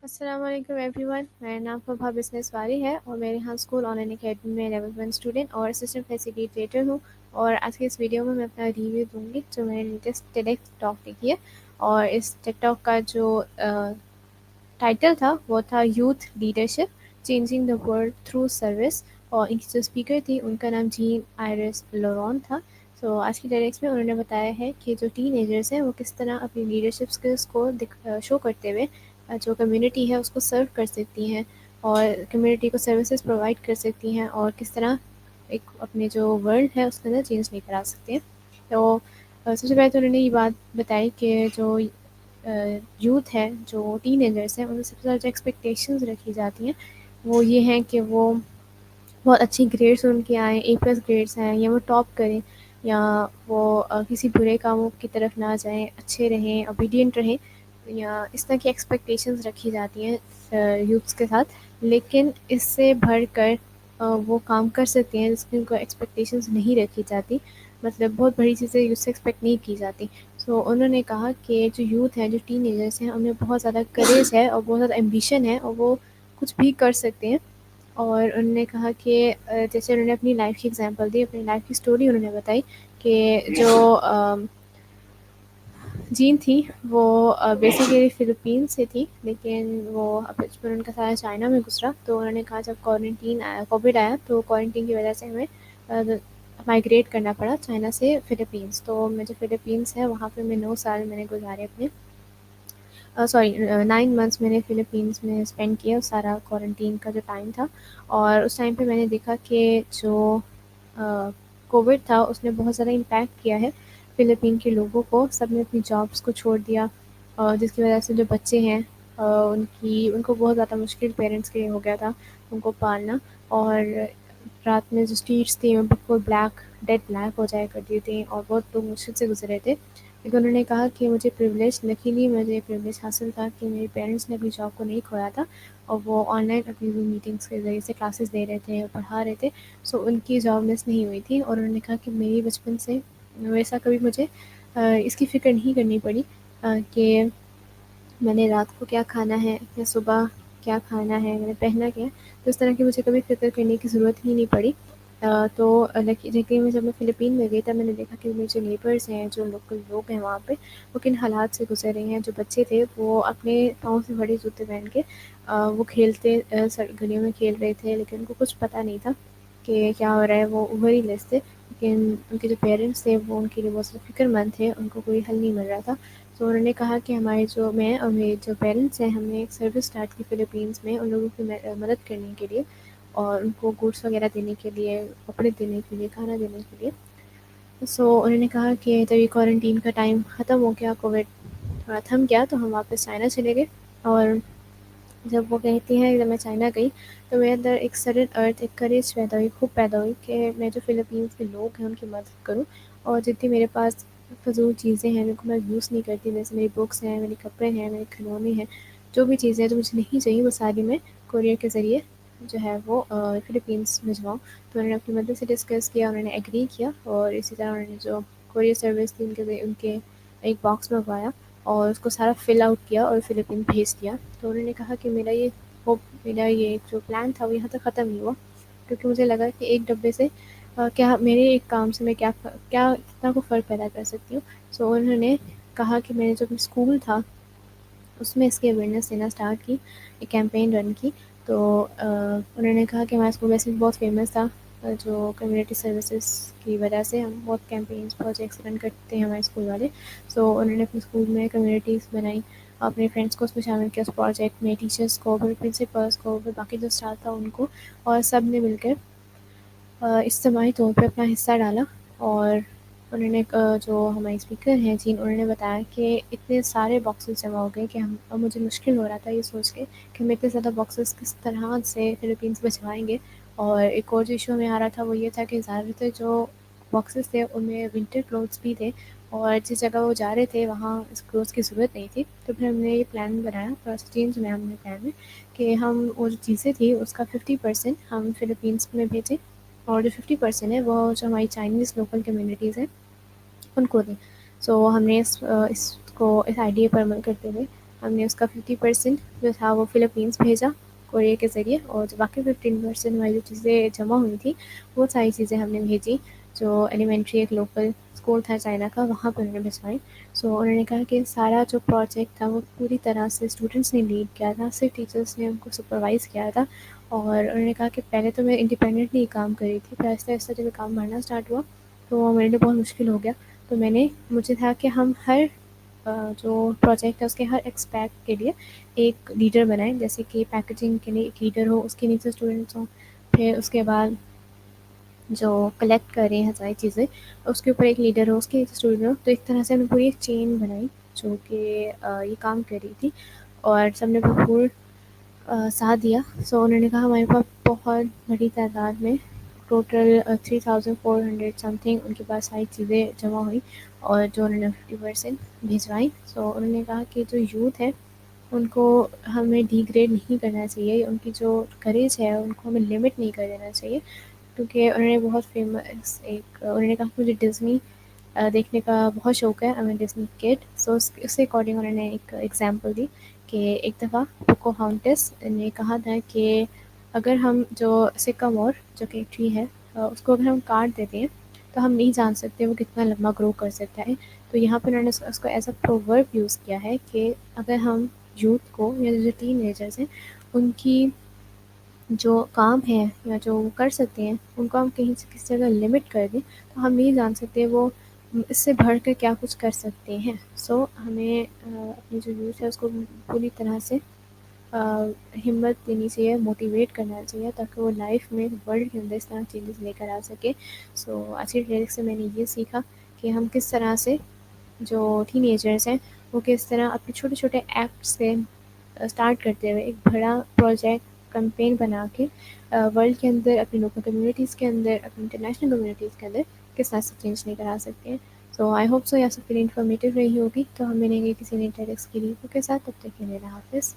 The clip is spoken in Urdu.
السلام علیکم ایوری ون، میرا نام فبا بزنس واری ہے اور میرے یہاں اسکول آن لائن اکیڈمی میں لیول 1 اسٹوڈنٹ اور اسسٹنٹ فیسیلیٹیٹر ہوں۔ اور آج کے اس ویڈیو میں اپنا ریویو دوں گی جو میں نے لیٹسٹ ٹیڈیکس ٹاک دیکھی ہے۔ اور اس ٹیک ٹاک کا جو ٹائٹل تھا وہ تھا youth leadership changing the world through service, اور ان کی جو اسپیکر تھی ان کا نام جین آئرس لورون تھا۔ سو آج کی ڈائریکس میں انہوں نے بتایا ہے کہ جو ٹین ایجرز ہیں وہ کس طرح اپنی لیڈرشپ اسکلس کو شو کرتے ہوئے جو کمیونٹی ہے اس کو سرو کر سکتی ہیں اور کمیونٹی کو سروسز پرووائڈ کر سکتی ہیں، اور کس طرح ایک اپنے جو ورلڈ ہے اس کے اندر چینج لے کر آ سکتے ہیں۔ تو سب سے پہلے تو انہوں نے یہ بات بتائی کہ جو یوتھ ہے، جو ٹین ایجرس ہیں، ان سے سب سے زیادہ جو ایکسپیکٹیشنز رکھی جاتی ہیں وہ یہ ہیں کہ وہ بہت اچھی گریڈس ان کے آئیں، اے پلس گریڈس آئیں، یا وہ ٹاپ کریں، یا وہ کسی برے کاموں کی طرف نہ جائیں، اچھے رہیں، اوبیڈینٹ رہیں، یا اس طرح کی ایکسپیکٹیشنز رکھی جاتی ہیں یوتھس کے ساتھ۔ لیکن اس سے بڑھ کر وہ کام کر سکتے ہیں جس کی ان کو ایکسپیکٹیشنز نہیں رکھی جاتی، مطلب بہت بڑی چیزیں یوتھ سے ایکسپیکٹ نہیں کی جاتی۔ سو انہوں نے کہا کہ جو یوتھ ہیں، جو ٹین ایجرس ہیں، ان میں بہت زیادہ کریج ہے اور بہت زیادہ ایمبیشن ہے اور وہ کچھ بھی کر سکتے ہیں۔ اور انہوں نے کہا کہ جیسے انہوں نے اپنی لائف کی ایگزامپل دی، اپنی لائف کی اسٹوری انہوں نے بتائی کہ جو جین تھی وہ بیسیکلی فلپین سے تھی، لیکن وہ بچپن ان کا سارا چائنا میں گزرا۔ تو انہوں نے کہا جب کوارنٹین آیا، کووڈ آیا، تو کوارنٹین کی وجہ سے ہمیں مائگریٹ کرنا پڑا چائنا سے فلپینس۔ تو میں جو فلپینس ہے وہاں پہ میں 9 سال میں نے گزارے اپنے، سوری 9 منتھس میں نے فلپینس میں اسپینڈ کیا، سارا کوارنٹین کا جو ٹائم تھا۔ اور اس ٹائم پہ میں نے دیکھا کہ جو کووڈ تھا اس نے بہت زیادہ امپیکٹ کیا ہے فلپین کے لوگوں کو۔ سب نے اپنی جابس کو چھوڑ دیا، جس کی وجہ سے جو بچے ہیں ان کو بہت زیادہ مشکل پیرنٹس کے لیے ہو گیا تھا ان کو پالنا۔ اور رات میں جو اسٹریٹس تھیں وہ بالکل بلیک، ڈیڈ بلیک ہو جایا کرتی تھیں اور بہت لوگ مشکل سے گزرے تھے۔ لیکن انہوں نے کہا کہ مجھے پریولیج، لکیلی مجھے پریولیج حاصل تھا کہ میرے پیرنٹس نے اپنی جاب کو نہیں کھویا تھا اور وہ آن لائن اپنی زوم میٹنگس کے ذریعے سے کلاسز دے رہے تھے اور پڑھا رہے تھے۔ سو ان کی جاب مس نہیں ہوئی تھی، اور انہوں نے کہا کہ میری بچپن سے ویسا کبھی مجھے اس کی فکر نہیں کرنی پڑی کہ میں نے رات کو کیا کھانا ہے یا صبح کیا کھانا ہے، میں نے پہنا کیا، تو اس طرح کی مجھے کبھی فکر کرنے کی ضرورت ہی نہیں پڑی۔ تو لیکن جب میں فلپین میں گئی تب میں نے دیکھا کہ میرے جو نیبرز ہیں، جو لوکل لوگ ہیں وہاں پہ، وہ کن حالات سے گزر رہے ہیں۔ جو بچے تھے وہ اپنے پاؤں سے بڑے جوتے پہن کے وہ کھیلتے گلیوں میں کھیل رہے تھے، لیکن ان کو کچھ پتہ نہیں تھا کہ کیا ہو رہا ہے، وہ اوور ہی لیس تھے۔ لیکن ان کے جو پیرنٹس تھے وہ ان کے لیے بہت فکر مند تھے، ان کو کوئی حل نہیں مل رہا تھا۔ تو انہوں نے کہا کہ میں اور میرے جو پیرنٹس ہیں، ہم نے ایک سروس اسٹارٹ کی فلپینس میں ان لوگوں کی مدد کرنے کے لیے، اور ان کو گوڈس وغیرہ دینے کے لیے، کپڑے دینے کے لیے، کھانا دینے کے لیے۔ سو انہوں نے کہا کہ جب یہ کوارنٹین کا ٹائم ختم ہو گیا، کووڈ تھوڑا تھم گیا، تو ہم واپس چائنا چلے گئے۔ اور جب وہ کہتی ہیں جب میں چائنا گئی تو میرے اندر ایک سڈن ارتھ، ایک کریج پیدا ہوئی، خوب پیدا ہوئی کہ میں جو فلپینس کے لوگ ہیں ان کی مدد کروں، اور جتنی میرے پاس فضول چیزیں ہیں جن کو میں یوز نہیں کرتی، جیسے میری بکس ہیں، میرے کپڑے ہیں، میرے کھلونے ہیں، جو بھی چیزیں جو مجھے نہیں چاہیے وہ ساری میں کوریئر کے ذریعے جو ہے وہ فلپینس بھجواؤں۔ تو انہوں نے اپنی مدد سے ڈسکس کیا، انہوں نے ایگری کیا، اور اسی طرح انہوں نے جو کوریئر سروس تھی ان کے ایک باکس منگوایا اور اس کو سارا فل آؤٹ کیا اور فلپین بھیج دیا۔ تو انہوں نے کہا کہ میرا یہ جو پلان تھا وہ یہاں تک ختم نہیں ہوا، کیونکہ مجھے لگا کہ ایک ڈبے سے کیا میرے ایک کام سے میں کیا کتنا کو فرق پیدا کر سکتی ہوں۔ سو انہوں نے کہا کہ میں نے جو اسکول تھا اس میں اس کی اویئرنیس دینا اسٹارٹ کی، ایک کیمپین رن کی۔ تو انہوں نے کہا کہ ہمارا اسکول ویسے بھی بہت فیمس تھا، جو کمیونٹی سروسز کی وجہ سے ہم بہت کیمپینس، پروجیکٹس رن کرتے ہیں ہمارے اسکول والے۔ سو انہوں نے اپنے اسکول میں کمیونٹیز بنائی، اپنے فرینڈس کو اس میں شامل کیا اس پروجیکٹ میں، ٹیچرس کو، پھر پرنسپلس کو، پھر باقی جو اسٹاف تھا ان کو، اور سب نے مل کر اجتماعی طور پہ اپنا حصہ ڈالا۔ اور انہوں نے جو ہمارے اسپیکر ہیں جی، انہوں نے بتایا کہ اتنے سارے باکسز جمع ہو گئے کہ اب مجھے مشکل ہو رہا تھا یہ سوچ کے کہ ہم اتنے زیادہ باکسز کس طرح سے فلپینس بھجوائیں گے۔ اور ایک اور جو ایشو میں آ رہا تھا وہ یہ تھا کہ زیادہ تر جو باکسز تھے ان میں ونٹر کلوتھس بھی تھے، اور جس جگہ وہ جا رہے تھے وہاں اس کلوتھس کی ضرورت نہیں تھی۔ تو پھر ہم نے یہ پلان بنایا، تھوڑا سا چینج میں ہم نے پلان میں، کہ ہم وہ جو چیزیں تھیں اس کا 50% ہم فلپینس میں بھیجیں، اور جو 50% ہے وہ جو ہماری چائنیز لوکل کمیونٹیز ہیں ان کو دیں۔ سو ہم نے اس آئیڈیا پر عمل کرتے ہوئے ہم نے اس کا 50% جو تھا وہ فلپینس بھیجا کوریئر کے ذریعے، اور جو باقی 15% ہماری جو چیزیں جمع ہوئی تھیں وہ ساری چیزیں ہم نے بھیجی، جو ایلیمنٹری ایک لوکل اسکول تھا چائنا کا، وہاں پہ انہوں نے بھجوائی۔ سو انہوں نے کہا کہ سارا جو پروجیکٹ تھا وہ پوری طرح سے اسٹوڈنٹس نے لیڈ کیا تھا، صرف ٹیچرس نے ان کو سپروائز کیا تھا۔ اور انہوں نے کہا کہ پہلے تو میں انڈیپینڈنٹلی کام کر رہی تھی، پھر آہستہ آہستہ جب کام بڑھنا اسٹارٹ ہوا تو میرے لیے بہت مشکل ہو گیا۔ تو مجھے تھا کہ ہم ہر جو پروجیکٹ ہے اس کے ہر ایکسپیکٹ کے لیے ایک لیڈر بنائیں، جیسے کہ پیکیجنگ کے لیے ایک لیڈر ہو، اس کے نیچے اسٹوڈنٹس ہوں، پھر اس کے بعد جو کلیکٹ کر رہے ہیں ساری چیزیں اس کے اوپر ایک لیڈر ہو، اس کے ایک اسٹوڈنٹ ہو۔ تو ایک طرح سے ہم نے پوری ایک چین بنائی جو کہ یہ کام کر رہی تھی، اور سب نے بھرپور ساتھ دیا۔ سو انہوں نے کہا ہمارے پاس بہت بڑی تعداد میں ٹوٹل 3400 سم تھنگ ان کے پاس ساری چیزیں جمع ہوئی، اور جو انہوں نے 50% بھیجوائی۔ سو انہوں نے کہا کہ جو یوتھ ہے ان کو ہمیں ڈی گریڈ نہیں کرنا چاہیے، ان کی جو کریج ہے ان کو ہمیں لمٹ نہیں کر دینا چاہیے، کیونکہ انہوں نے بہت فیمس انہوں نے کہا کہ مجھے ڈزنی دیکھنے کا بہت شوق ہے، میں ڈزنی کڈ۔ سو اس کے اکارڈنگ انہوں نے ایک ایگزامپل دی کہ ایک دفعہ پوکو ہانٹس نے کہا تھا کہ اگر ہم جو سکامور جو کہ ٹری ہے اس کو اگر ہم کاٹ دیتے ہیں تو ہم نہیں جان سکتے وہ کتنا لمبا گرو کر سکتا ہے۔ تو یہاں پہ انہوں نے اس کو ایز اے پروورب یوز کیا ہے کہ اگر ہم یوتھ کو یا جو ٹین ایجرز ہیں ان کی جو کام ہے یا جو وہ کر سکتے ہیں ان کو ہم کہیں سے کسی جگہ لمٹ کر دیں تو ہم نہیں جان سکتے وہ اس سے بڑھ کر کیا کچھ کر سکتے ہیں۔ سو ہمیں اپنی جو یوتھ ہے اس کو پوری طرح سے ہمت دینی چاہیے، موٹیویٹ کرنا چاہیے تاکہ وہ لائف میں ورلڈ کے اندر اس طرح چینجز لے کر آ سکے۔ سو آج کی ڈائریکٹ سے میں نے یہ سیکھا کہ ہم کس طرح سے جو ٹین ایجرز ہیں وہ کس طرح اپنے چھوٹے چھوٹے ایکٹ سے اسٹارٹ کرتے ہوئے ایک بڑا پروجیکٹ کمپین بنا کے ورلڈ کے اندر اپنی لوکل کمیونٹیز کے اندر اپنی انٹرنیشنل کمیونٹیز کے اندر کس طرح سے چینج لے کر آ سکتے ہیں۔ سو آئی ہوپ سو یہ سب کے لیے انفارمیٹیو رہی ہوگی، تو ہم ملیں گے کسی نئے ڈائریکٹس کی ریویو کے ساتھ، تب تک کے لیے اللہ حافظ۔